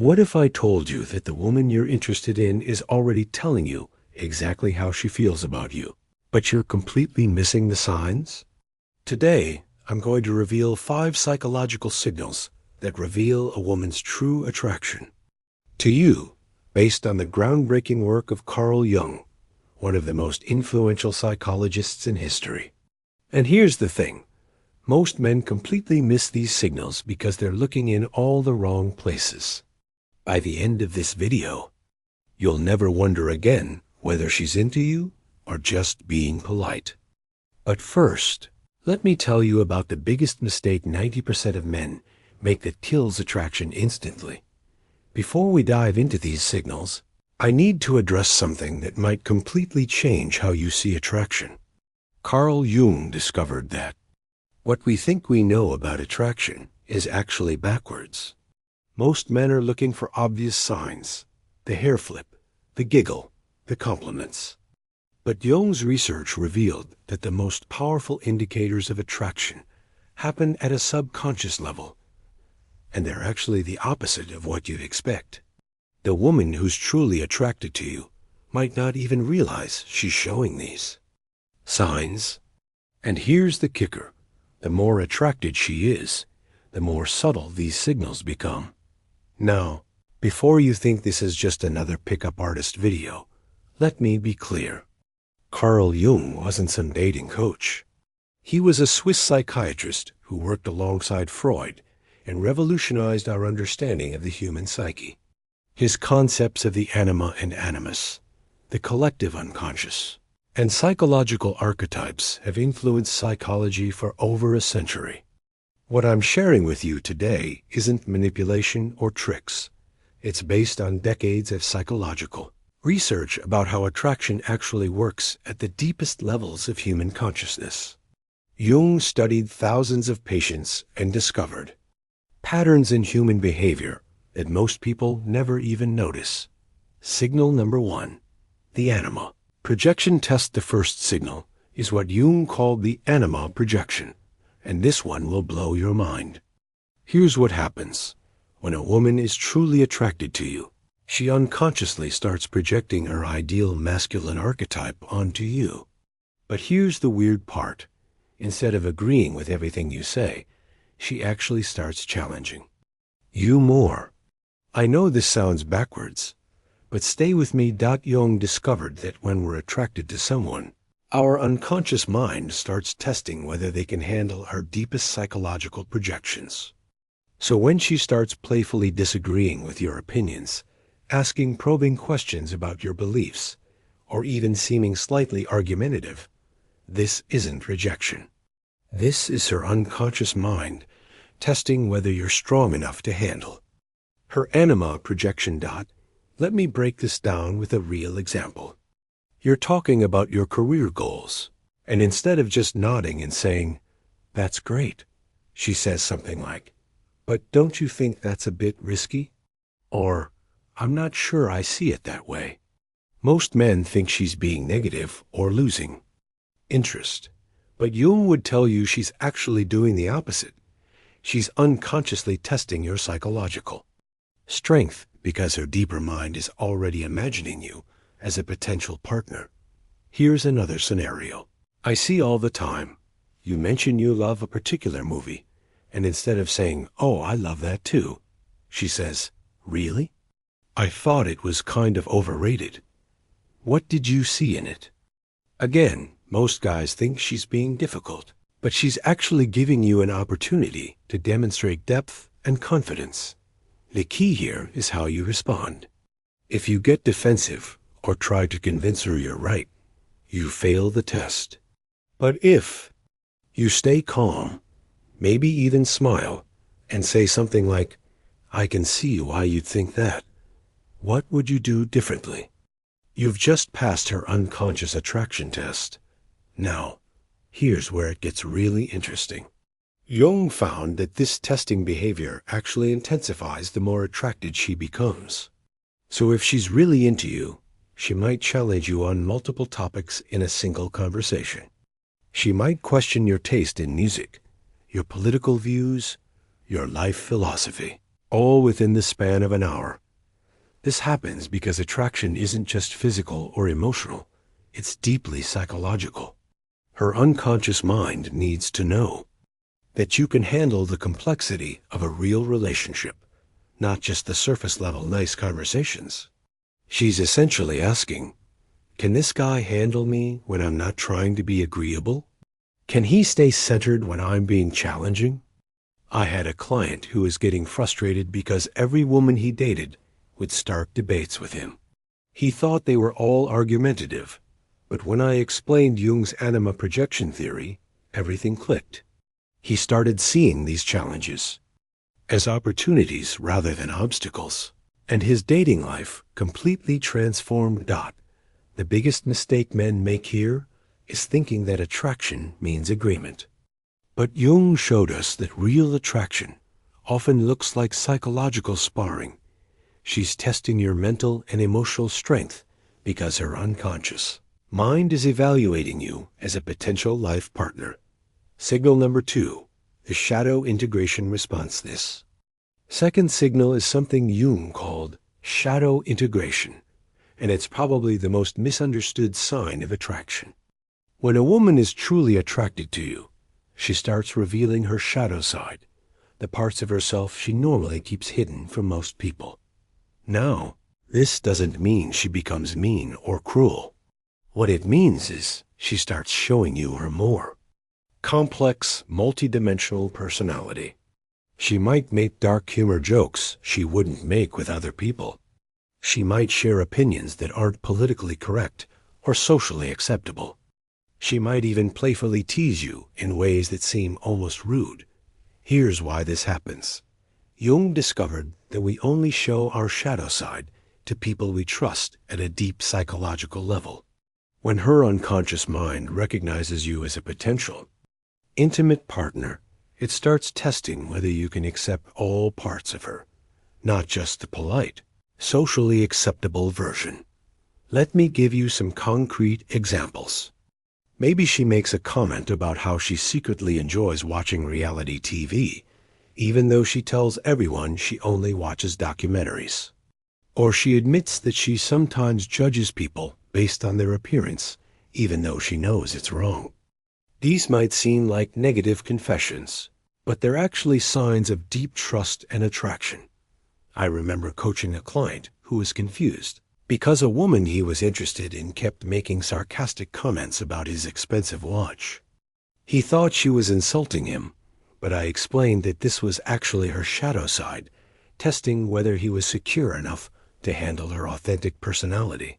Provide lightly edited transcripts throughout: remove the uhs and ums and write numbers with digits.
What if I told you that the woman you're interested in is already telling you exactly how she feels about you, but you're completely missing the signs? Today, I'm going to reveal 5 psychological signals that reveal a woman's true attraction to you, based on the groundbreaking work of Carl Jung, one of the most influential psychologists in history. And here's the thing. Most men completely miss these signals because they're looking in all the wrong places. By the end of this video, you'll never wonder again whether she's into you or just being polite. But first, let me tell you about the biggest mistake 90% of men make that kills attraction instantly. Before we dive into these signals, I need to address something that might completely change how you see attraction. Carl Jung discovered that what we think we know about attraction is actually backwards. Most men are looking for obvious signs, the hair flip, the giggle, the compliments. But Jung's research revealed that the most powerful indicators of attraction happen at a subconscious level, and they're actually the opposite of what you'd expect. The woman who's truly attracted to you might not even realize she's showing these signs. And here's the kicker. The more attracted she is, the more subtle these signals become. Now, before you think this is just another pickup artist video, let me be clear. Carl Jung wasn't some dating coach. He was a Swiss psychiatrist who worked alongside Freud and revolutionized our understanding of the human psyche. His concepts of the anima and animus, the collective unconscious, and psychological archetypes have influenced psychology for over a century. What I'm sharing with you today isn't manipulation or tricks. It's based on decades of psychological research about how attraction actually works at the deepest levels of human consciousness. Jung studied thousands of patients and discovered patterns in human behavior that most people never even notice. Signal number 1, the Anima Projection Test. The first signal is what Jung called the Anima Projection, and this one will blow your mind. Here's what happens. When a woman is truly attracted to you, she unconsciously starts projecting her ideal masculine archetype onto you. But here's the weird part. Instead of agreeing with everything you say, she actually starts challenging you more. I know this sounds backwards, but stay with me. Jung discovered that when we're attracted to someone, our unconscious mind starts testing whether they can handle our deepest psychological projections. So when she starts playfully disagreeing with your opinions, asking probing questions about your beliefs, or even seeming slightly argumentative, this isn't rejection. This is her unconscious mind testing whether you're strong enough to handle her anima projection. Let me break this down with a real example. You're talking about your career goals, and instead of just nodding and saying, "That's great," she says something like, "But don't you think that's a bit risky?" Or, "I'm not sure I see it that way." Most men think she's being negative or losing interest, but Jung would tell you she's actually doing the opposite. She's unconsciously testing your psychological strength because her deeper mind is already imagining you as a potential partner. Here's another scenario I see all the time. You mention you love a particular movie, and instead of saying, "Oh, I love that too," she says, "Really? I thought it was kind of overrated. What did you see in it?" Again, most guys think she's being difficult, but she's actually giving you an opportunity to demonstrate depth and confidence. The key here is how you respond. If you get defensive or try to convince her you're right, you fail the test. But if you stay calm, maybe even smile, and say something like, "I can see why you'd think that. What would you do differently?" You've just passed her unconscious attraction test. Now, here's where it gets really interesting. Jung found that this testing behavior actually intensifies the more attracted she becomes. So if she's really into you, she might challenge you on multiple topics in a single conversation. She might question your taste in music, your political views, your life philosophy. all within the span of an hour. This happens because attraction isn't just physical or emotional, it's deeply psychological. Her unconscious mind needs to know that you can handle the complexity of a real relationship, not just the surface-level nice conversations. She's essentially asking, can this guy handle me when I'm not trying to be agreeable? Can he stay centered when I'm being challenging? I had a client who was getting frustrated because every woman he dated would start debates with him. He thought they were all argumentative, but when I explained Jung's Anima Projection theory, everything clicked. He started seeing these challenges as opportunities rather than obstacles, and his dating life completely transformed. The biggest mistake men make here is thinking that attraction means agreement. But Jung showed us that real attraction often looks like psychological sparring. She's testing your mental and emotional strength because her unconscious mind is evaluating you as a potential life partner. Signal number 2, the shadow integration response. This second signal is something Jung called shadow integration, and it's probably the most misunderstood sign of attraction. When a woman is truly attracted to you, she starts revealing her shadow side, the parts of herself she normally keeps hidden from most people. Now, this doesn't mean she becomes mean or cruel. What it means is she starts showing you her more complex, multidimensional personality. She might make dark humor jokes she wouldn't make with other people. She might share opinions that aren't politically correct or socially acceptable. She might even playfully tease you in ways that seem almost rude. Here's why this happens. Jung discovered that we only show our shadow side to people we trust at a deep psychological level. When her unconscious mind recognizes you as a potential intimate partner, it starts testing whether you can accept all parts of her, not just the polite, socially acceptable version. Let me give you some concrete examples. Maybe she makes a comment about how she secretly enjoys watching reality TV, even though she tells everyone she only watches documentaries. Or she admits that she sometimes judges people based on their appearance, even though she knows it's wrong. These might seem like negative confessions, but they're actually signs of deep trust and attraction. I remember coaching a client who was confused because a woman he was interested in kept making sarcastic comments about his expensive watch. He thought she was insulting him, but I explained that this was actually her shadow side, testing whether he was secure enough to handle her authentic personality.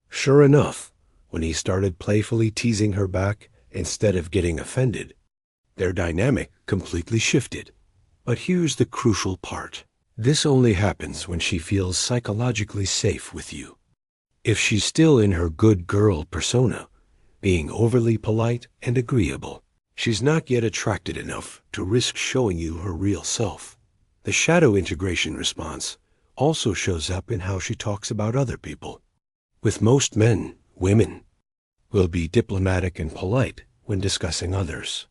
Sure enough, when he started playfully teasing her back instead of getting offended, their dynamic completely shifted. But here's the crucial part. This only happens when she feels psychologically safe with you. If she's still in her good girl persona, being overly polite and agreeable, she's not yet attracted enough to risk showing you her real self. The shadow integration response also shows up in how she talks about other people. With most men, women will be diplomatic and polite when discussing others.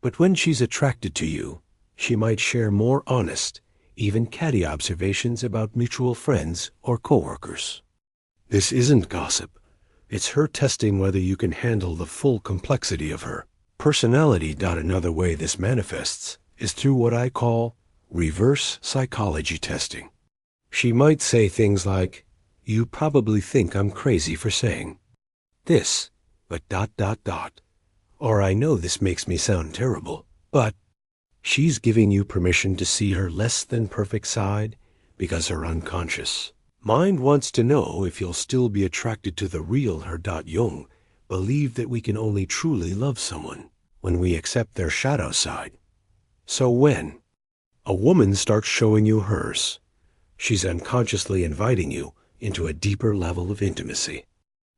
But when she's attracted to you, she might share more honest, even catty observations about mutual friends or coworkers. This isn't gossip. It's her testing whether you can handle the full complexity of her personality. Another way this manifests is through what I call reverse psychology testing. She might say things like, "You probably think I'm crazy for saying this, but ... or I know this makes me sound terrible, but..." She's giving you permission to see her less than perfect side because her unconscious mind wants to know if you'll still be attracted to the real her. Jung believed that we can only truly love someone when we accept their shadow side. So when a woman starts showing you hers, she's unconsciously inviting you into a deeper level of intimacy.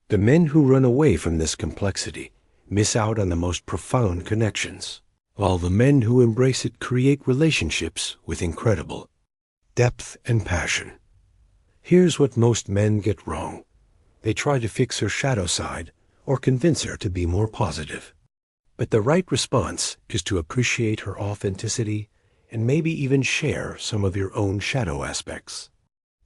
The men who run away from this complexity miss out on the most profound connections, while the men who embrace it create relationships with incredible depth and passion. Here's what most men get wrong. They try to fix her shadow side or convince her to be more positive. But the right response is to appreciate her authenticity and maybe even share some of your own shadow aspects.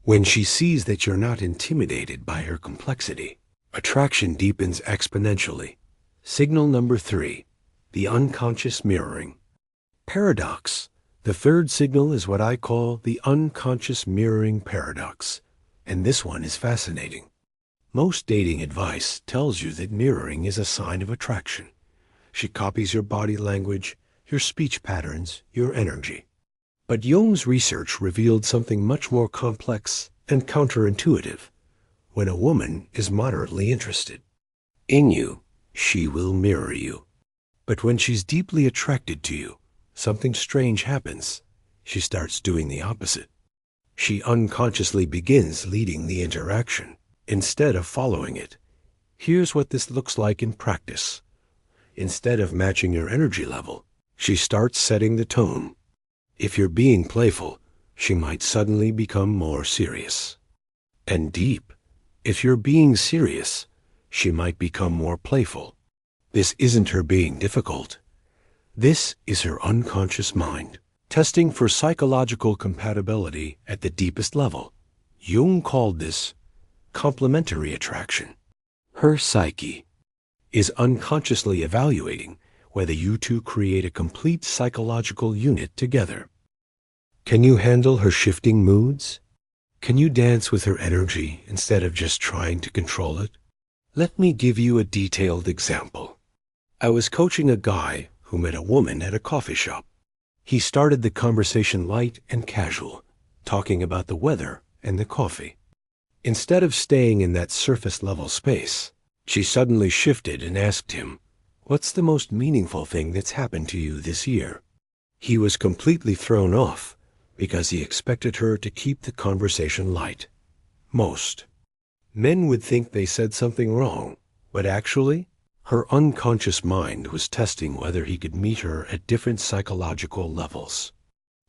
When she sees that you're not intimidated by her complexity, attraction deepens exponentially. Signal number 3, the unconscious mirroring. Paradox. The third signal is what I call the unconscious mirroring paradox, and this one is fascinating. Most dating advice tells you that mirroring is a sign of attraction. She copies your body language, your speech patterns, your energy. But Jung's research revealed something much more complex and counterintuitive. When a woman is moderately interested in you, she will mirror you. But when she's deeply attracted to you, something strange happens. She starts doing the opposite. She unconsciously begins leading the interaction instead of following it. Here's what this looks like in practice. Instead of matching your energy level, she starts setting the tone. If you're being playful, she might suddenly become more serious and deep. If you're being serious, she might become more playful. This isn't her being difficult. This is her unconscious mind, testing for psychological compatibility at the deepest level. Jung called this complementary attraction. Her psyche is unconsciously evaluating whether you two create a complete psychological unit together. Can you handle her shifting moods? Can you dance with her energy instead of just trying to control it? Let me give you a detailed example. I was coaching a guy who met a woman at a coffee shop. He started the conversation light and casual, talking about the weather and the coffee. Instead of staying in that surface-level space, she suddenly shifted and asked him, "What's the most meaningful thing that's happened to you this year?" He was completely thrown off because he expected her to keep the conversation light. Most men would think they said something wrong, but actually, her unconscious mind was testing whether he could meet her at different psychological levels.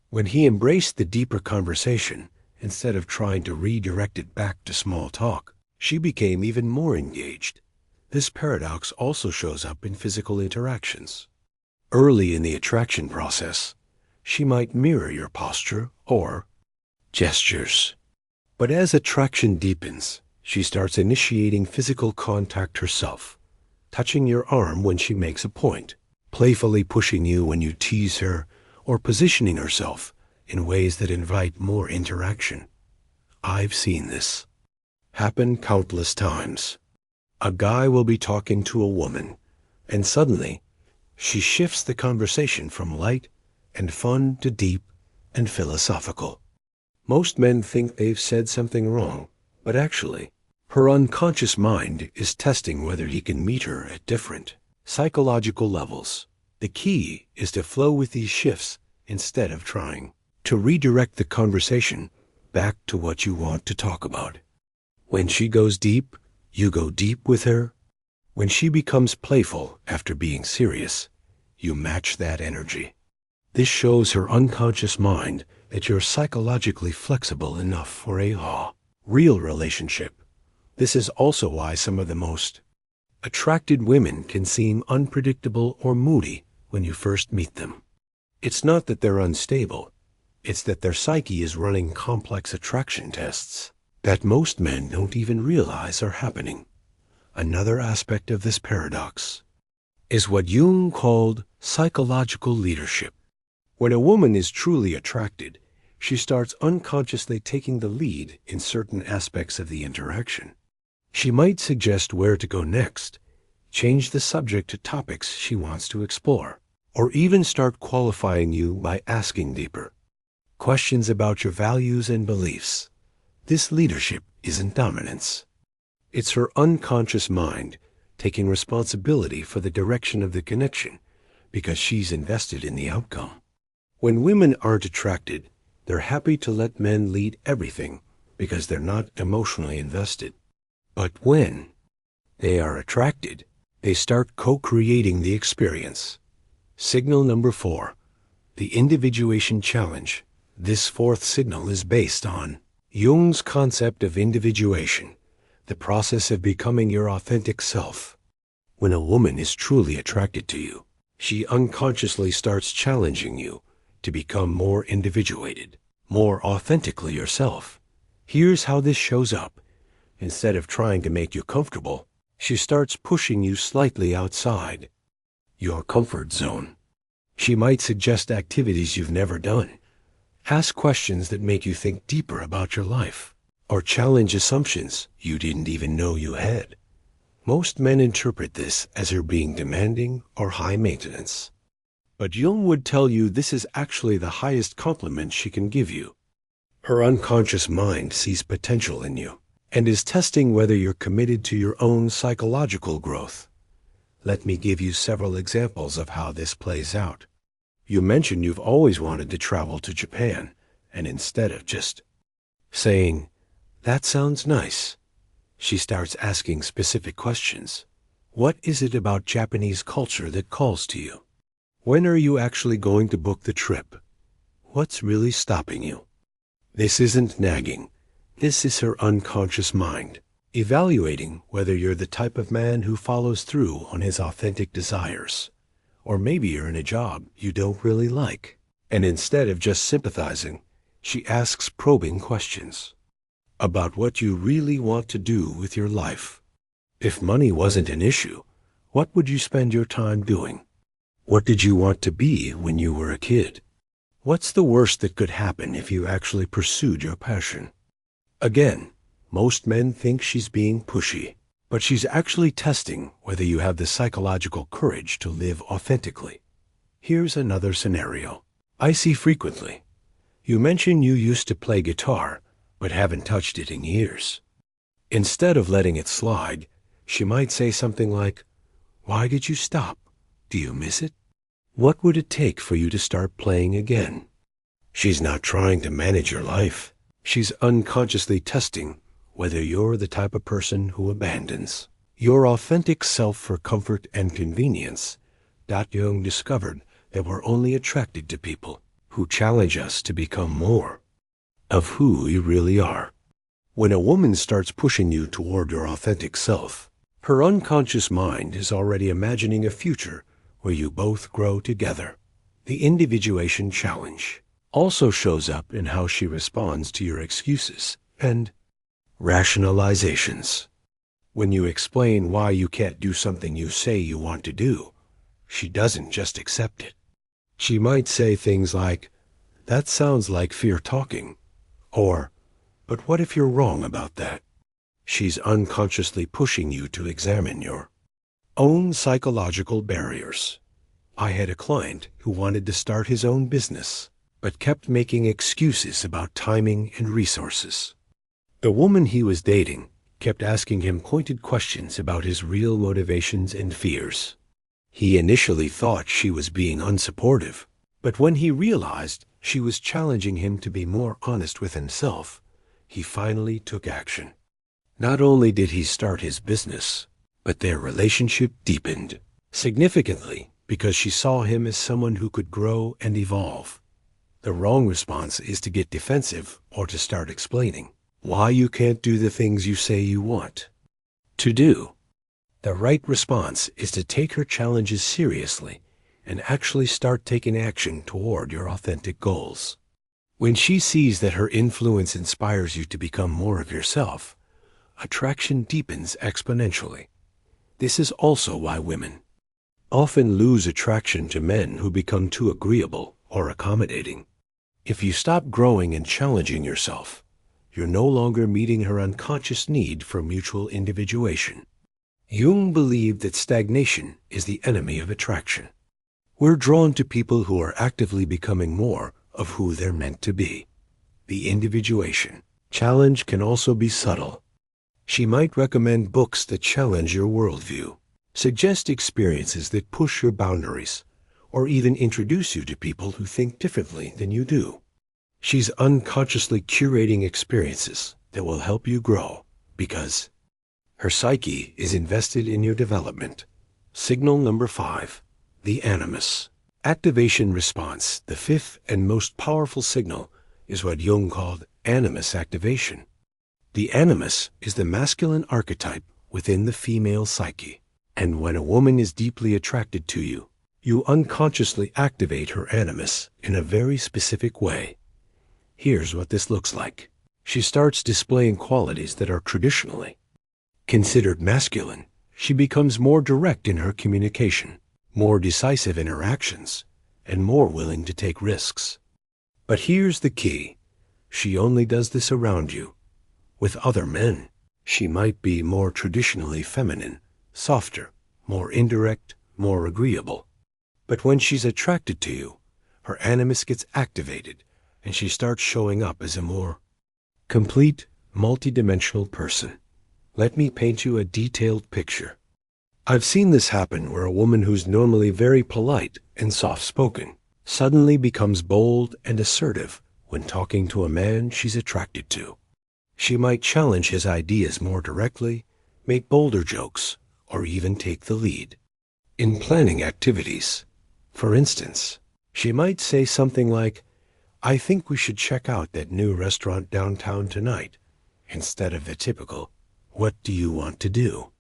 When he embraced the deeper conversation, instead of trying to redirect it back to small talk, she became even more engaged. This paradox also shows up in physical interactions. Early in the attraction process, she might mirror your posture or gestures. But as attraction deepens, she starts initiating physical contact herself, touching your arm when she makes a point, playfully pushing you when you tease her, or positioning herself in ways that invite more interaction. I've seen this happen countless times. A guy will be talking to a woman, and suddenly she shifts the conversation from light and fun to deep and philosophical. Most men think they've said something wrong, but actually, her unconscious mind is testing whether he can meet her at different psychological levels. The key is to flow with these shifts instead of trying to redirect the conversation back to what you want to talk about. When she goes deep, you go deep with her. When she becomes playful after being serious, you match that energy. This shows her unconscious mind that you're psychologically flexible enough for a real relationship. This is also why some of the most attracted women can seem unpredictable or moody when you first meet them. It's not that they're unstable. It's that their psyche is running complex attraction tests that most men don't even realize are happening. Another aspect of this paradox is what Jung called psychological leadership. When a woman is truly attracted, she starts unconsciously taking the lead in certain aspects of the interaction. She might suggest where to go next, change the subject to topics she wants to explore, or even start qualifying you by asking deeper questions about your values and beliefs. This leadership isn't dominance. It's her unconscious mind taking responsibility for the direction of the connection because she's invested in the outcome. When women aren't attracted, they're happy to let men lead everything because they're not emotionally invested. But when they are attracted, they start co-creating the experience. Signal number 4, the individuation challenge. This fourth signal is based on Jung's concept of individuation, the process of becoming your authentic self. When a woman is truly attracted to you, she unconsciously starts challenging you, to become more individuated, more authentically yourself. Here's how this shows up. Instead of trying to make you comfortable, she starts pushing you slightly outside your comfort zone. She might suggest activities you've never done, ask questions that make you think deeper about your life, or challenge assumptions you didn't even know you had. Most men interpret this as her being demanding or high maintenance. But Jung would tell you this is actually the highest compliment she can give you. Her unconscious mind sees potential in you and is testing whether you're committed to your own psychological growth. Let me give you several examples of how this plays out. You mentioned you've always wanted to travel to Japan, and instead of just saying, "That sounds nice," she starts asking specific questions. What is it about Japanese culture that calls to you? When are you actually going to book the trip? What's really stopping you? This isn't nagging. This is her unconscious mind, evaluating whether you're the type of man who follows through on his authentic desires. Or maybe you're in a job you don't really like, and instead of just sympathizing, she asks probing questions about what you really want to do with your life. If money wasn't an issue, what would you spend your time doing? What did you want to be when you were a kid? What's the worst that could happen if you actually pursued your passion? Again, most men think she's being pushy, but she's actually testing whether you have the psychological courage to live authentically. Here's another scenario I see frequently. You mention you used to play guitar, but haven't touched it in years. Instead of letting it slide, she might say something like, "Why did you stop? Do you miss it? What would it take for you to start playing again?" She's not trying to manage your life. She's unconsciously testing whether you're the type of person who abandons your authentic self for comfort and convenience. Jung discovered that we're only attracted to people who challenge us to become more of who we really are. When a woman starts pushing you toward your authentic self, her unconscious mind is already imagining a future where you both grow together. The individuation challenge also shows up in how she responds to your excuses and rationalizations. When you explain why you can't do something you say you want to do, she doesn't just accept it. She might say things like, "That sounds like fear talking," or, "But what if you're wrong about that?" She's unconsciously pushing you to examine your own psychological barriers. I had a client who wanted to start his own business, but kept making excuses about timing and resources. The woman he was dating kept asking him pointed questions about his real motivations and fears. He initially thought she was being unsupportive, but when he realized she was challenging him to be more honest with himself, he finally took action. Not only did he start his business, but their relationship deepened significantly because she saw him as someone who could grow and evolve. The wrong response is to get defensive or to start explaining why you can't do the things you say you want to do. The right response is to take her challenges seriously and actually start taking action toward your authentic goals. When she sees that her influence inspires you to become more of yourself, attraction deepens exponentially. This is also why women often lose attraction to men who become too agreeable or accommodating. If you stop growing and challenging yourself, you're no longer meeting her unconscious need for mutual individuation. Jung believed that stagnation is the enemy of attraction. We're drawn to people who are actively becoming more of who they're meant to be. The individuation challenge can also be subtle. She might recommend books that challenge your worldview, suggest experiences that push your boundaries, or even introduce you to people who think differently than you do. She's unconsciously curating experiences that will help you grow because her psyche is invested in your development. Signal number 5, the Animus Activation Response. The fifth and most powerful signal is what Jung called Animus Activation. The Animus is the masculine archetype within the female psyche, and when a woman is deeply attracted to you, You unconsciously activate her animus in a very specific way. Here's what this looks like. She starts displaying qualities that are traditionally considered masculine. She becomes more direct in her communication, more decisive in her actions, and more willing to take risks. But here's the key. She only does this around you. With other men, she might be more traditionally feminine, softer, more indirect, more agreeable. But when she's attracted to you, her animus gets activated, and she starts showing up as a more complete, multidimensional person. Let me paint you a detailed picture. I've seen this happen where a woman who's normally very polite and soft-spoken suddenly becomes bold and assertive when talking to a man she's attracted to. She might challenge his ideas more directly, make bolder jokes, or even take the lead. In planning activities, for instance, she might say something like, "I think we should check out that new restaurant downtown tonight," instead of the typical, "What do you want to do?"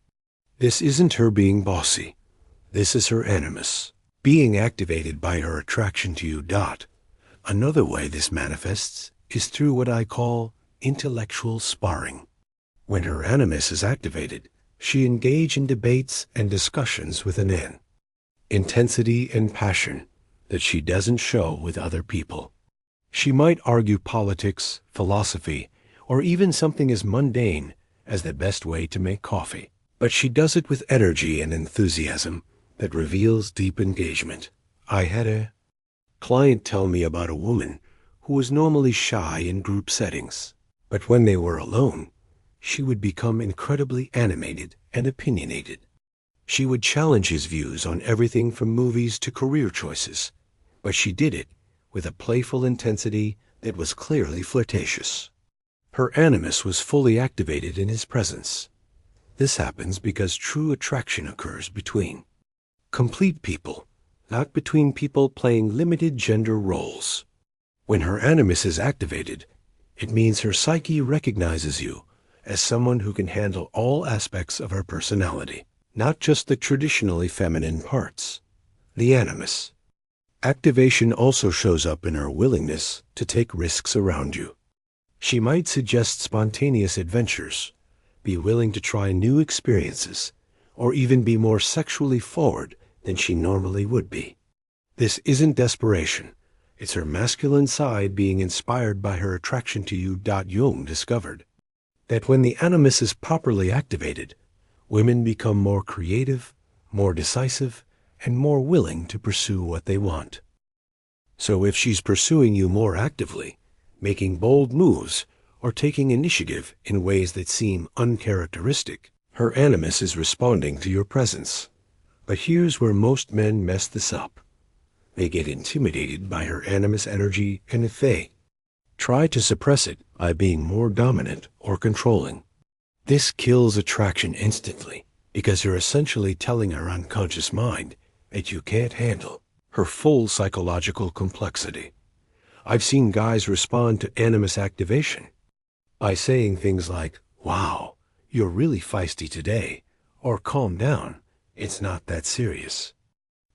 This isn't her being bossy. This is her animus, being activated by her attraction to you. Another way this manifests is through what I call intellectual sparring. When her animus is activated, she engages in debates and discussions with an intensity and passion that she doesn't show with other people. She might argue politics, philosophy, or even something as mundane as the best way to make coffee. But she does it with energy and enthusiasm that reveals deep engagement. I had a client tell me about a woman who was normally shy in group settings, but when they were alone, she would become incredibly animated and opinionated. She would challenge his views on everything from movies to career choices, but she did it with a playful intensity that was clearly flirtatious. Her animus was fully activated in his presence. This happens because true attraction occurs between complete people, not between people playing limited gender roles. When her animus is activated, it means her psyche recognizes you as someone who can handle all aspects of her personality, not just the traditionally feminine parts. The animus activation also shows up in her willingness to take risks around you. She might suggest spontaneous adventures, be willing to try new experiences, or even be more sexually forward than she normally would be. This isn't desperation. It's her masculine side being inspired by her attraction to you. Jung discovered that when the animus is properly activated, women become more creative, more decisive, and more willing to pursue what they want. So if she's pursuing you more actively, making bold moves, or taking initiative in ways that seem uncharacteristic, her animus is responding to your presence. But here's where most men mess this up. They get intimidated by her animus energy, and if they try to suppress it by being more dominant or controlling, this kills attraction instantly, because you're essentially telling her unconscious mind that you can't handle her full psychological complexity. I've seen guys respond to animus activation by saying things like, "Wow, you're really feisty today," or "Calm down, it's not that serious."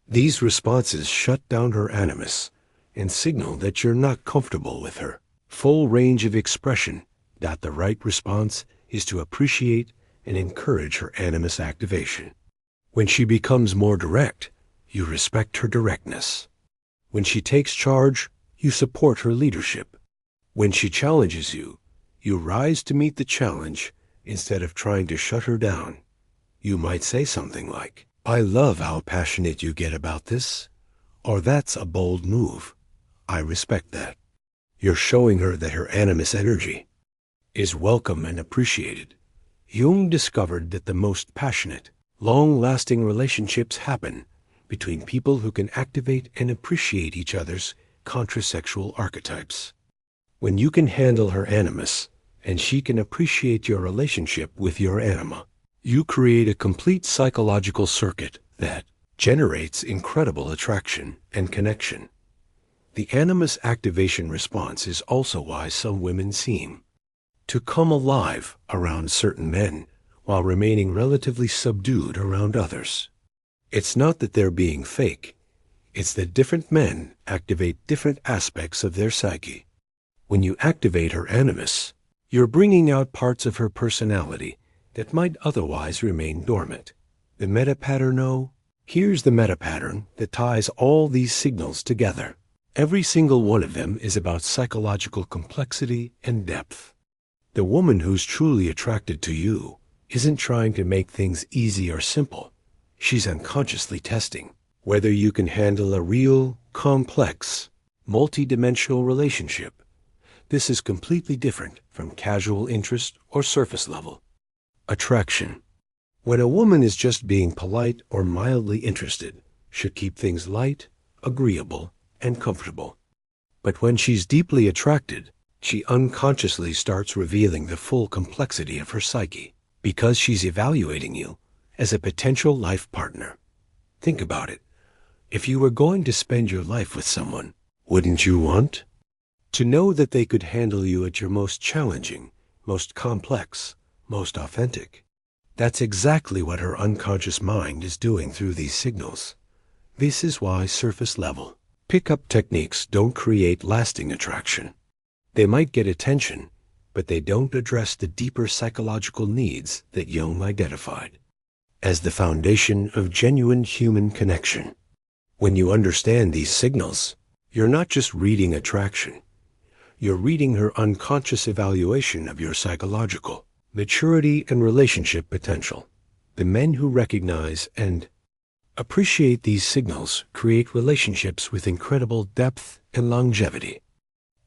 These responses shut down her animus and signal that you're not comfortable with her full range of expression. The right response is to appreciate and encourage her animus activation. When she becomes more direct, you respect her directness. When she takes charge, you support her leadership. When she challenges you, you rise to meet the challenge instead of trying to shut her down. You might say something like, "I love how passionate you get about this," or "That's a bold move. I respect that." You're showing her that her animus energy is welcome and appreciated. Jung discovered that the most passionate, long-lasting relationships happen between people who can activate and appreciate each other's contrasexual archetypes. When you can handle her animus, and she can appreciate your relationship with your anima, you create a complete psychological circuit that generates incredible attraction and connection. The Animus Activation Response is also why some women seem to come alive around certain men while remaining relatively subdued around others. It's not that they're being fake, It's that different men activate different aspects of their psyche. When you activate her animus, you're bringing out parts of her personality that might otherwise remain dormant. The meta-pattern, here's the meta-pattern that ties all these signals together. Every single one of them is about psychological complexity and depth. The woman who's truly attracted to you isn't trying to make things easy or simple. She's unconsciously testing whether you can handle a real, complex, multi-dimensional relationship. This is completely different from casual interest or surface level. Attraction. When a woman is just being polite or mildly interested, should keep things light, agreeable, and comfortable. But when she's deeply attracted, she unconsciously starts revealing the full complexity of her psyche because she's evaluating you as a potential life partner. Think about it. If you were going to spend your life with someone, wouldn't you want to know that they could handle you at your most challenging, most complex, most authentic? That's exactly what her unconscious mind is doing through these signals. This is why surface level pickup techniques don't create lasting attraction. They might get attention, but they don't address the deeper psychological needs that Jung identified as the foundation of genuine human connection. When you understand these signals, you're not just reading attraction. You're reading her unconscious evaluation of your psychological maturity and relationship potential. The men who recognize and appreciate these signals create relationships with incredible depth and longevity.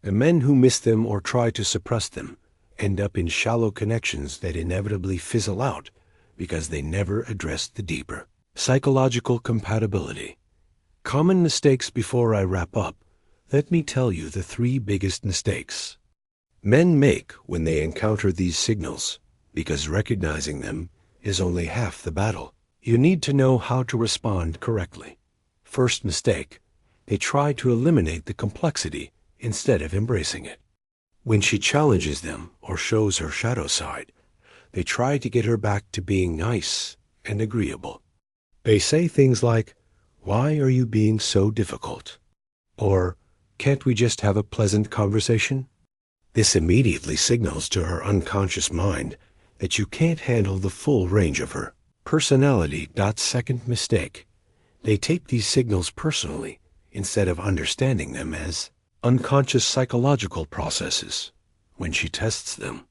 The men who miss them or try to suppress them end up in shallow connections that inevitably fizzle out because they never address the deeper psychological compatibility. Common mistakes. Before I wrap up, let me tell you the 3 biggest mistakes men make when they encounter these signals, because recognizing them is only half the battle. You need to know how to respond correctly. First mistake, they try to eliminate the complexity instead of embracing it. When she challenges them or shows her shadow side, they try to get her back to being nice and agreeable. They say things like, "Why are you being so difficult?" Or, "Can't we just have a pleasant conversation?" This immediately signals to her unconscious mind that you can't handle the full range of her personality. Second mistake, they take these signals personally instead of understanding them as unconscious psychological processes. When she tests them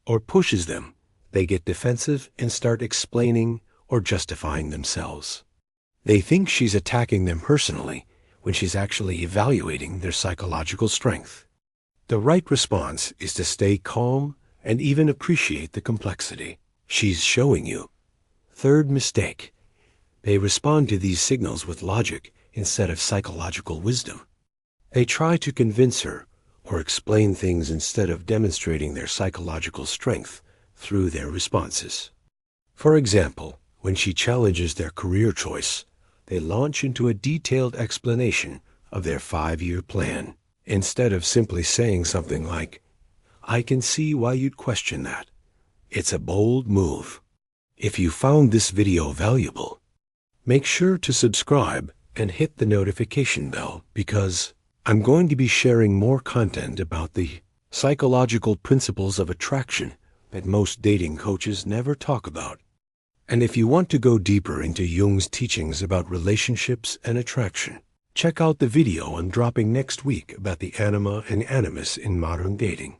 or pushes them, they get defensive and start explaining or justifying themselves. They think she's attacking them personally when she's actually evaluating their psychological strength. The right response is to stay calm and even appreciate the complexity she's showing you. Third mistake, they respond to these signals with logic instead of psychological wisdom. They try to convince her or explain things instead of demonstrating their psychological strength through their responses. For example, when she challenges their career choice, they launch into a detailed explanation of their 5-year plan, instead of simply saying something like, "I can see why you'd question that. It's a bold move." If you found this video valuable, make sure to subscribe and hit the notification bell, because I'm going to be sharing more content about the psychological principles of attraction that most dating coaches never talk about. And if you want to go deeper into Jung's teachings about relationships and attraction, check out the video I'm dropping next week about the anima and animus in modern dating.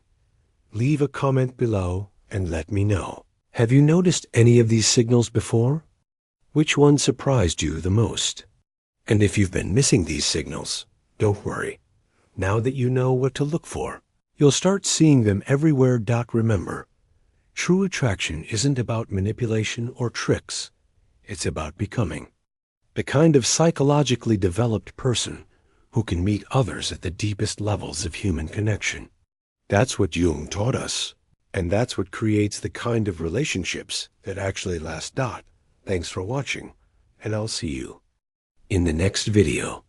Leave a comment below and let me know. Have you noticed any of these signals before? Which one surprised you the most? And if you've been missing these signals, don't worry. Now that you know what to look for, you'll start seeing them everywhere. Remember, true attraction isn't about manipulation or tricks. It's about becoming the kind of psychologically developed person who can meet others at the deepest levels of human connection. That's what Jung taught us, and that's what creates the kind of relationships that actually last. Thanks for watching, and I'll see you in the next video.